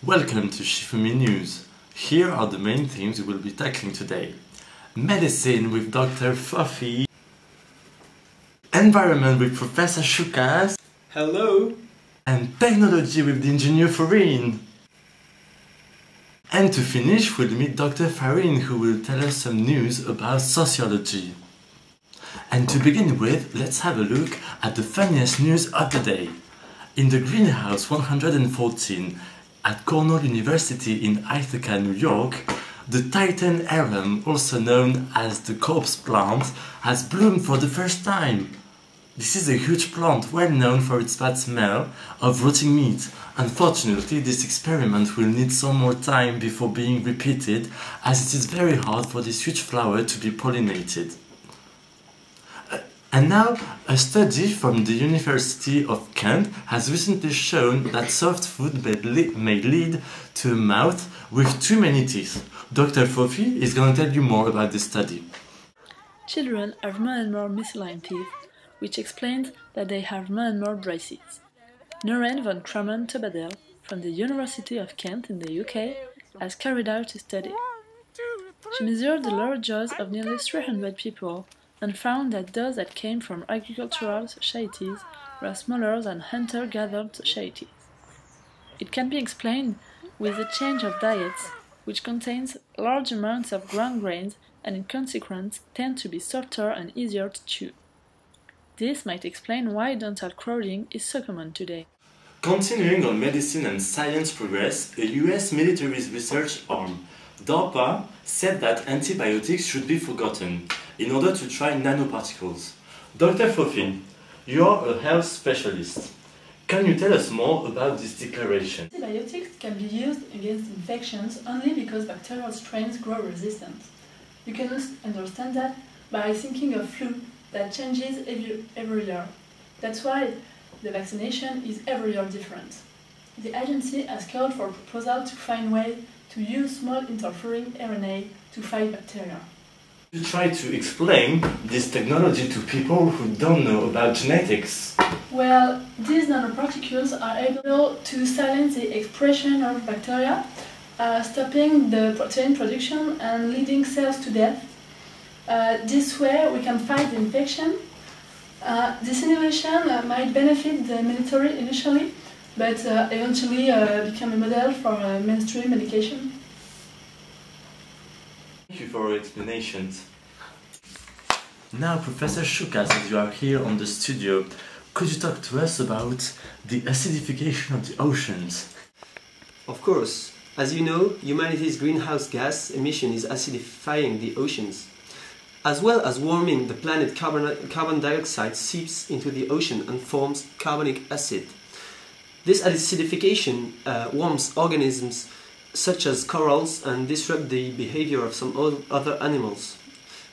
Welcome to SheFooMe News. Here are the main themes we will be tackling today. Medicine with Dr. Fofie. Environment with Professor Choukass. Hello. And technology with the engineer Faurine. And to finish, we'll meet Dr. Farine, who will tell us some news about sociology. And to begin with, let's have a look at the funniest news of the day. In the greenhouse 114 at Cornell University in Ithaca, New York, the Titan arum, also known as the corpse plant, has bloomed for the first time. This is a huge plant well known for its bad smell of rotting meat. Unfortunately, this experiment will need some more time before being repeated, as it is very hard for this huge flower to be pollinated. And now, a study from the University of Kent has recently shown that soft food may lead to a mouth with too many teeth. Dr. Fofie is going to tell you more about this study. Children have more and more misaligned teeth, which explains that they have more and more braces. Notre von Tobadel from the University of Kent in the UK has carried out a study. She measured the lower jaws of nearly 300 people and found that those that came from agricultural societies were smaller than hunter-gatherer societies. It can be explained with the change of diets, which contains large amounts of ground grains and in consequence tend to be softer and easier to chew. This might explain why dental crowding is so common today. Continuing on medicine and science progress, a US military research arm, DARPA, said that antibiotics should be forgotten in order to try nanoparticles. Dr. Fofie, you are a health specialist. Can you tell us more about this declaration? Antibiotics can be used against infections only because bacterial strains grow resistant. You can understand that by thinking of flu that changes every year. That's why the vaccination is every year different. The agency has called for a proposal to find ways to use small interfering RNA to fight bacteria. You try to explain this technology to people who don't know about genetics. Well, these nanoparticles are able to silence the expression of bacteria, stopping the protein production and leading cells to death. This way we can fight the infection. This innovation might benefit the military initially, but eventually become a model for mainstream medication. Thank you for your explanations. Now, Professor Choukass, as you are here on the studio, could you talk to us about the acidification of the oceans? Of course. As you know, humanity's greenhouse gas emission is acidifying the oceans. As well as warming the planet, carbon dioxide seeps into the ocean and forms carbonic acid. This acidification warms organisms such as corals and disrupt the behavior of some other animals.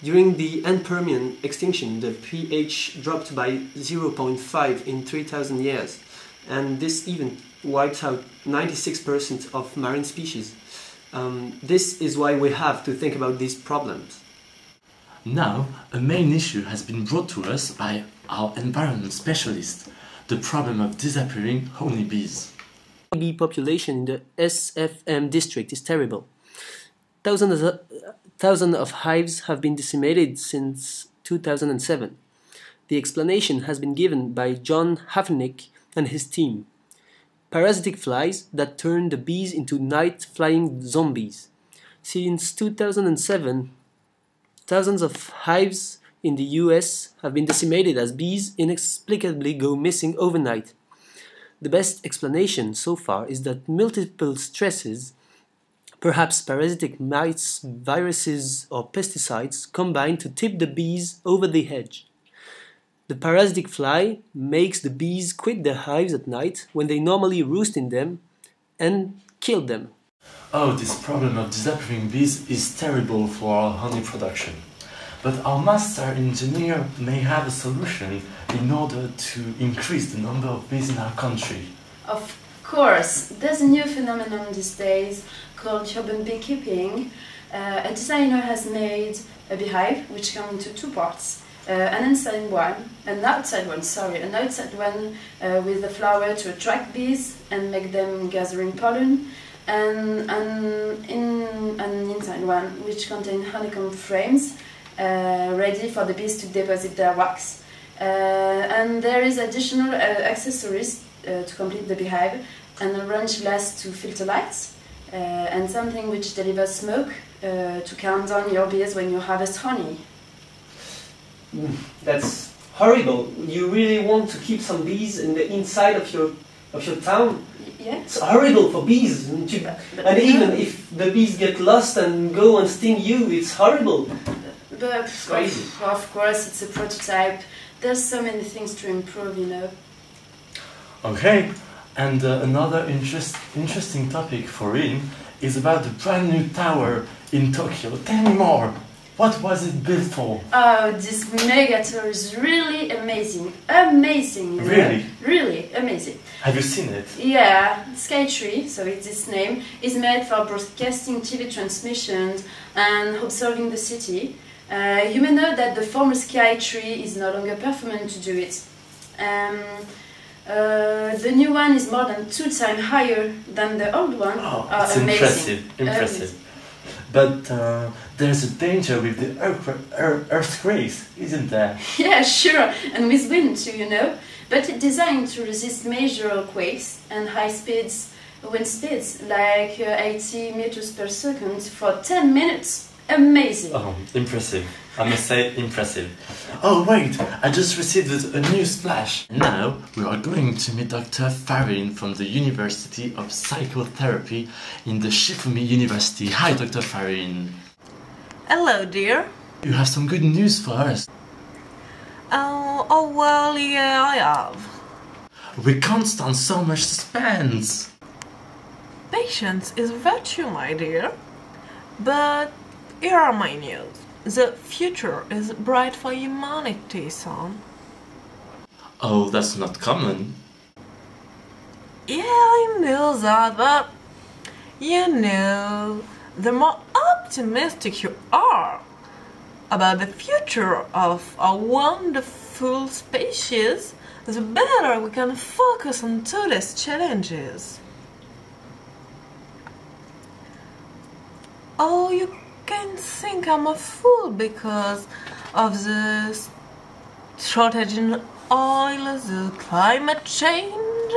During the end-Permian extinction, the pH dropped by 0.5 in 3,000 years, and this even wiped out 96% of marine species. This is why we have to think about these problems. Now, a main issue has been brought to us by our environment specialist, the problem of disappearing honeybees. The bee population in the SFM district is terrible. Thousands of hives have been decimated since 2007. The explanation has been given by John Havnick and his team. Parasitic flies that turn the bees into night-flying zombies. Since 2007, thousands of hives in the US have been decimated as bees inexplicably go missing overnight. The best explanation so far is that multiple stresses, perhaps parasitic mites, viruses or pesticides, combine to tip the bees over the edge. The parasitic fly makes the bees quit their hives at night when they normally roost in them and kill them. Oh, this problem of disappearing bees is terrible for our honey production. But our master engineer may have a solution in order to increase the number of bees in our country. Of course, there's a new phenomenon these days called urban beekeeping. A designer has made a beehive which comes into two parts. An outside one with the flower to attract bees and make them gathering pollen, and an inside one which contains honeycomb frames ready for the bees to deposit their wax. And there is additional accessories to complete the beehive, an orange glass to filter lights, and something which delivers smoke to calm down your bees when you harvest honey. That's horrible. You really want to keep some bees in the inside of your town? Yeah. It's horrible for bees. And even if the bees get lost and go and sting you, it's horrible. But It's crazy. of course, it's a prototype. There's so many things to improve, you know. Okay, and another interesting topic for Faurine is about the brand new tower in Tokyo. Tell me more. What was it built for? Oh, this mega tower is really amazing. Amazing, you know? Really? Really amazing. Have you seen it? Yeah, Skytree, so it's its name, is made for broadcasting TV transmissions and observing the city. You may know that the former Skytree is no longer performant to do it. The new one is more than 2 times higher than the old one. Oh, it's amazing. impressive. But there's a danger with the earthquakes, isn't there? Yeah, sure, and with wind too, you know. But it's designed to resist major earthquakes and high wind speeds, like 80 meters per second for 10 minutes. Amazing. Oh, impressive. I must say, impressive. Oh wait, I just received a news flash. Now we are going to meet Dr. Farine from the University of Psychotherapy in the SheFooMe University. Hi, Dr. Farine. Hello, dear. You have some good news for us. Oh well, yeah, I have. We can't stand so much suspense. Patience is a virtue, my dear. But here are my news. The future is bright for humanity, son. Oh, that's not common. Yeah, I know that, but you know, the more optimistic you are about the future of our wonderful species, the better we can focus on today's challenges. Oh, you can think I'm a fool because of the shortage in oil, the climate change,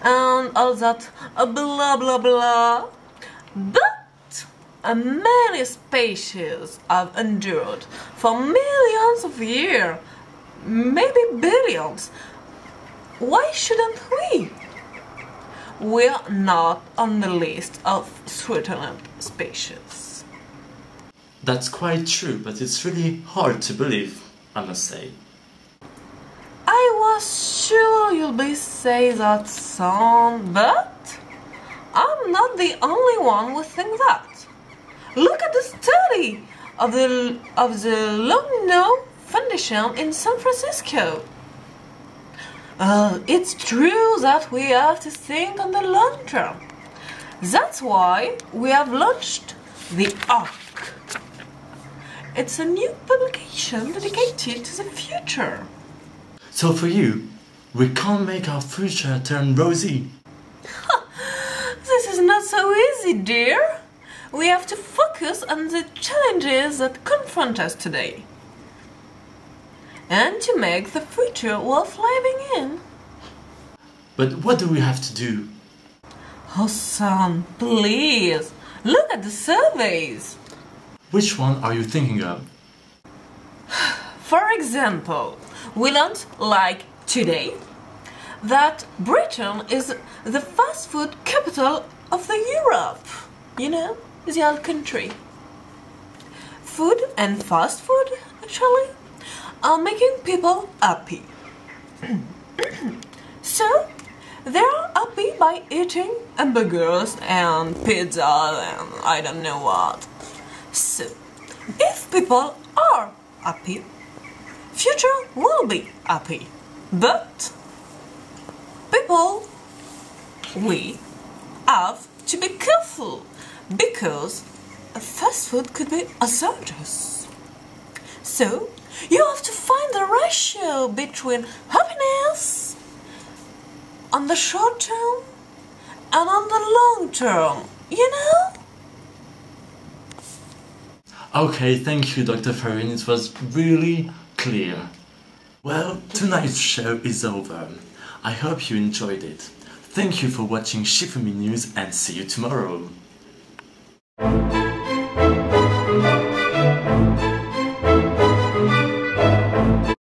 and all that blah blah blah. But many species have endured for millions of years, maybe billions. Why shouldn't we? We're not on the list of threatened species. That's quite true, but it's really hard to believe, I must say. I was sure you'll be saying that, son, but I'm not the only one who thinks that. Look at the study of the Lumino Foundation in San Francisco. It's true that we have to think on the long term. That's why we have launched the ARC. It's a new publication dedicated to the future. So for you, we can't make our future turn rosy. This is not so easy, dear. We have to focus on the challenges that confront us today, and to make the future worth living in. But what do we have to do? Oh, son, please, look at the surveys. Which one are you thinking of? For example, we learned, like today, that Britain is the fast food capital of the Europe. You know, the old country. Food and fast food, actually, are making people happy. So, they're happy by eating hamburgers and pizza and I don't know what. So, if people are happy, future will be happy. But people, we have to be careful because fast food could be hazardous. So, you have to find the ratio between happiness on the short term and on the long term. you know? Okay, thank you, Dr. Farine, it was really clear. Well, tonight's show is over. I hope you enjoyed it. Thank you for watching SheFooMe News and see you tomorrow.